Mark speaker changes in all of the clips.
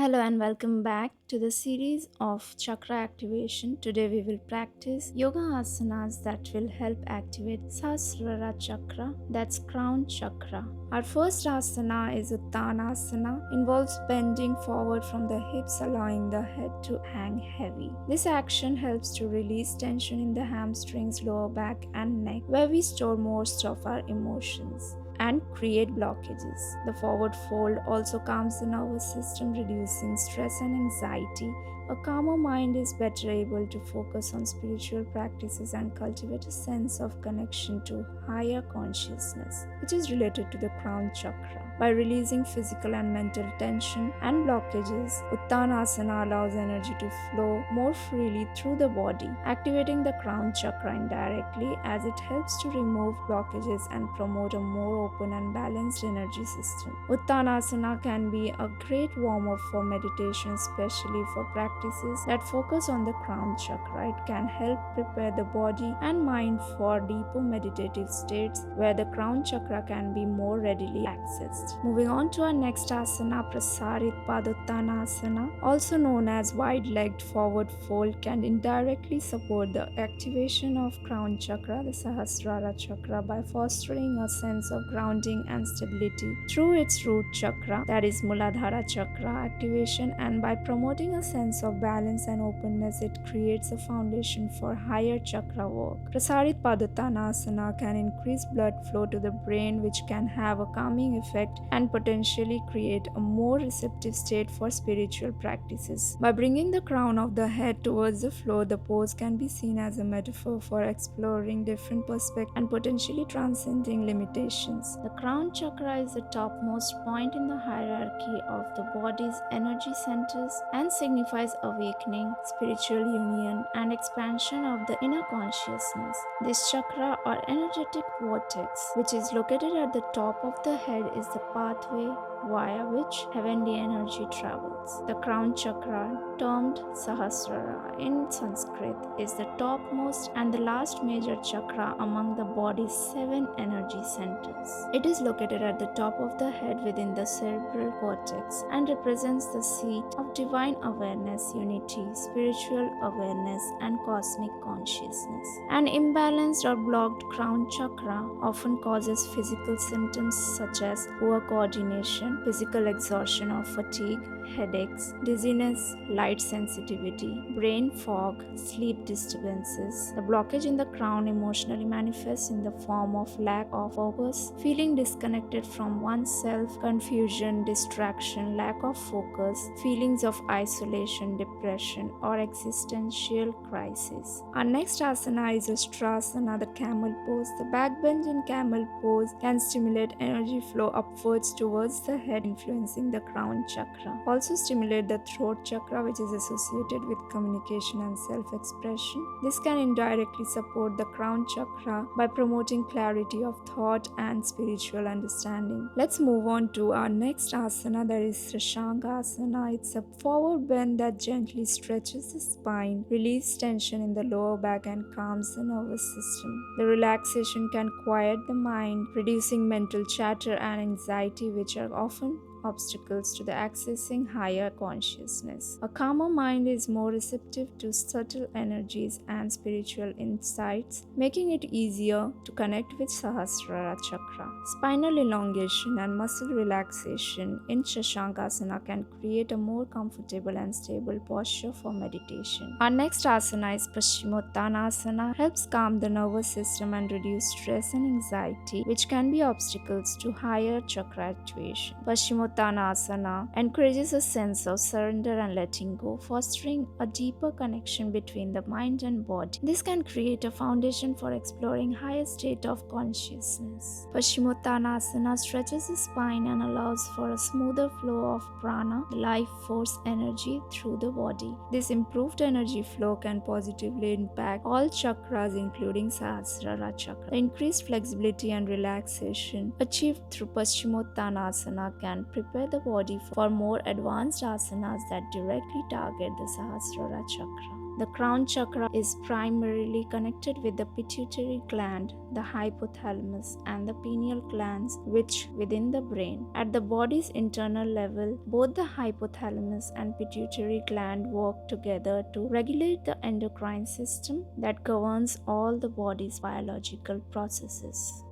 Speaker 1: Hello and welcome back to the series of chakra activation. Today we will practice yoga asanas that will help activate Sahasrara chakra, that's crown chakra. Our first asana is Uttanasana, involves bending forward from the hips, allowing the head to hang heavy. This action helps to release tension in the hamstrings, lower back and neck, where we store most of our emotions and create blockages. The forward fold also calms the nervous system, reducing stress and anxiety. A calmer mind is better able to focus on spiritual practices and cultivate a sense of connection to higher consciousness, which is related to the crown chakra. By releasing physical and mental tension and blockages, Uttanasana allows energy to flow more freely through the body, activating the crown chakra indirectly as it helps to remove blockages and promote a more open and balanced energy system. Uttanasana can be a great warm-up for meditation, especially for practices that focus on the crown chakra. It can help prepare the body and mind for deeper meditative states where the crown chakra can be more readily accessed. Moving on to our next asana, Prasarit Padottanasana, also known as wide-legged forward fold, can indirectly support the activation of crown chakra, the Sahasrara chakra, by fostering a sense of grounding and stability through its root chakra, that is Muladhara chakra activation, and by promoting a sense of balance and openness, it creates a foundation for higher chakra work. Prasarit Padottanasana can increase blood flow to the brain, which can have a calming effect and potentially create a more receptive state for spiritual practices. By bringing the crown of the head towards the floor, the pose can be seen as a metaphor for exploring different perspectives and potentially transcending limitations. The crown chakra is the topmost point in the hierarchy of the body's energy centers and signifies awakening, spiritual union, and expansion of the inner consciousness. This chakra or energetic vortex, which is located at the top of the head, is the pathway via which heavenly energy travels. The crown chakra, termed Sahasrara in Sanskrit, is the topmost and the last major chakra among the body's 7 energy centers. It is located at the top of the head within the cerebral cortex and represents the seat of divine awareness, unity, spiritual awareness, and cosmic consciousness. An imbalanced or blocked crown chakra often causes physical symptoms such as poor coordination, physical exhaustion or fatigue, headaches, dizziness, light sensitivity, brain fog, sleep disturbances. The blockage in the crown emotionally manifests in the form of lack of purpose, feeling disconnected from oneself, confusion, distraction, lack of focus, feelings of isolation, depression, or existential crisis. Our next asana is Ustrasana, the camel pose. The back bend in camel pose can stimulate energy flow upwards towards the head, influencing the crown chakra. Also stimulate the throat chakra, which is associated with communication and self-expression. This can indirectly support the crown chakra by promoting clarity of thought and spiritual understanding. Let's move on to our next asana, that is Asana. It's a forward bend that gently stretches the spine, relieves tension in the lower back, and calms the nervous system. The relaxation can quiet the mind, reducing mental chatter and anxiety, which are often obstacles to the accessing higher consciousness. A calmer mind is more receptive to subtle energies and spiritual insights, making it easier to connect with Sahasrara chakra. Spinal elongation and muscle relaxation in Shashankasana can create a more comfortable and stable posture for meditation. Our next asana is Paschimottanasana, helps calm the nervous system and reduce stress and anxiety, which can be obstacles to higher chakra activation. Paschimottanasana encourages a sense of surrender and letting go, fostering a deeper connection between the mind and body. This can create a foundation for exploring higher state of consciousness. Paschimottanasana stretches the spine and allows for a smoother flow of prana, the life force energy, through the body. This improved energy flow can positively impact all chakras, including Sahasrara chakra. The increased flexibility and relaxation achieved through Paschimottanasana can prepare the body for more advanced asanas that directly target the Sahasrara chakra. The crown chakra is primarily connected with the pituitary gland, the hypothalamus, and the pineal glands, which within the brain. At the body's internal level, both the hypothalamus and pituitary gland work together to regulate the endocrine system that governs all the body's biological processes.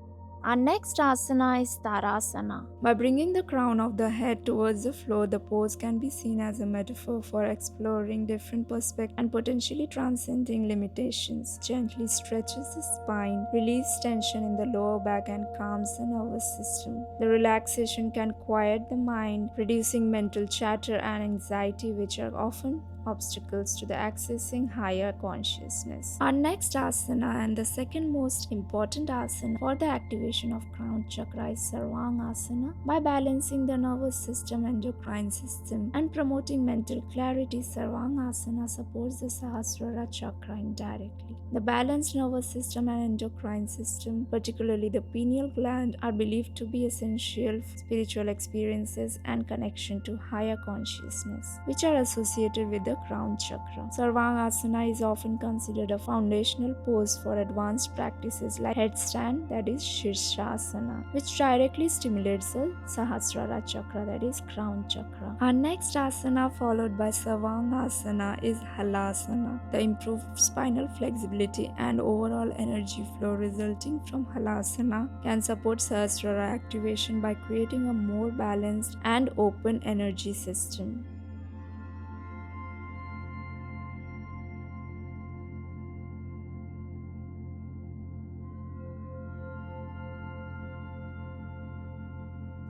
Speaker 1: Our next asana is Tarasana. By bringing the crown of the head towards the floor, the pose can be seen as a metaphor for exploring different perspectives and potentially transcending limitations. Gently stretches the spine, relieves tension in the lower back, and calms the nervous system. The relaxation can quiet the mind, reducing mental chatter and anxiety, which are often obstacles to the accessing higher consciousness. Our next asana and the second most important asana for the activation of crown chakra is Sarvangasana. By balancing the nervous system, endocrine system, and promoting mental clarity, Sarvangasana supports the Sahasrara chakra indirectly. The balanced nervous system and endocrine system, particularly the pineal gland, are believed to be essential for spiritual experiences and connection to higher consciousness, which are associated with the crown chakra. Sarvangasana is often considered a foundational pose for advanced practices like headstand, that is Shirshasana, which directly stimulates the Sahasrara chakra, that is crown chakra. Our next asana, followed by Sarvangasana, is Halasana. The improved spinal flexibility and overall energy flow resulting from Halasana can support Sahasrara activation by creating a more balanced and open energy system.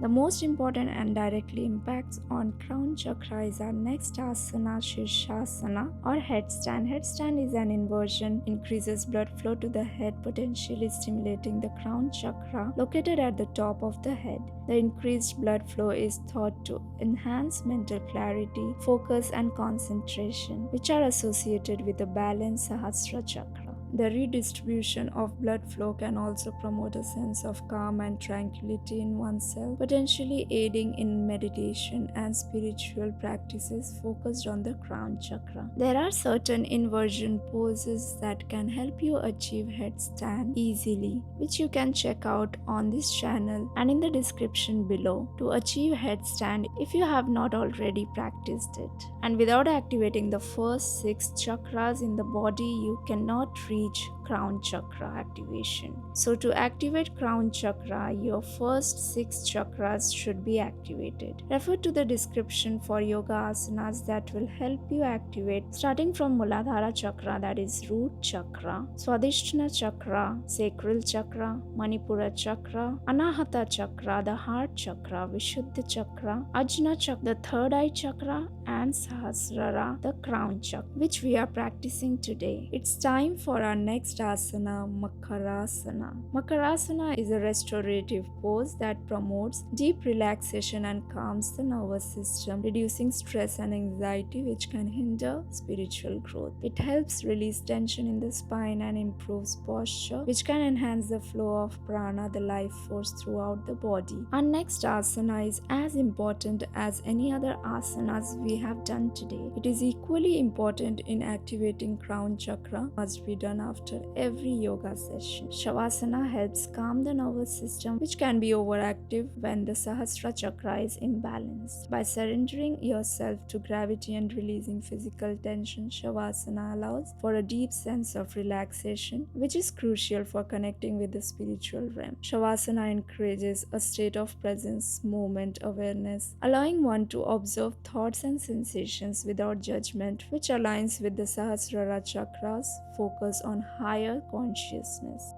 Speaker 1: The most important and directly impacts on crown chakra is our next asana, Shirshasana or headstand. Headstand is an inversion, increases blood flow to the head, potentially stimulating the crown chakra located at the top of the head. The increased blood flow is thought to enhance mental clarity, focus, and concentration, which are associated with the balanced Sahasrara chakra. The redistribution of blood flow can also promote a sense of calm and tranquility in oneself, potentially aiding in meditation and spiritual practices focused on the crown chakra. There are certain inversion poses that can help you achieve headstand easily, which you can check out on this channel and in the description below to achieve headstand if you have not already practiced it. And without activating the first 6 chakras in the body, you cannot reach crown chakra activation. So to activate crown chakra, your first 6 chakras should be activated. Refer to the description for yoga asanas that will help you activate, starting from Muladhara chakra, that is root chakra, Swadhisthana chakra, sacral chakra, Manipura chakra, Anahata chakra, the heart chakra, Vishuddha chakra, Ajna chakra, the third eye chakra, and Sahasrara, the crown chakra, which we are practicing today. It's time for our next asana, Makarasana. Makarasana is a restorative pose that promotes deep relaxation and calms the nervous system, reducing stress and anxiety, which can hinder spiritual growth. It helps release tension in the spine and improves posture, which can enhance the flow of prana, the life force, throughout the body. Our next asana is as important as any other asanas we have done today. It is equally important in activating crown chakra, must be done after every yoga session. Shavasana helps calm the nervous system, which can be overactive when the Sahasrara chakra is imbalanced. By surrendering yourself to gravity and releasing physical tension, Shavasana allows for a deep sense of relaxation, which is crucial for connecting with the spiritual realm. Shavasana encourages a state of presence, moment, awareness, allowing one to observe thoughts and sensations without judgment, which aligns with the Sahasrara chakras focus on higher consciousness.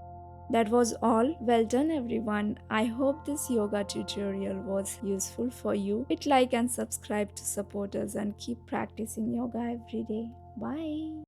Speaker 1: That was all. Well done everyone. I hope this yoga tutorial was useful for you. Hit like and subscribe to support us and keep practicing yoga every day. Bye.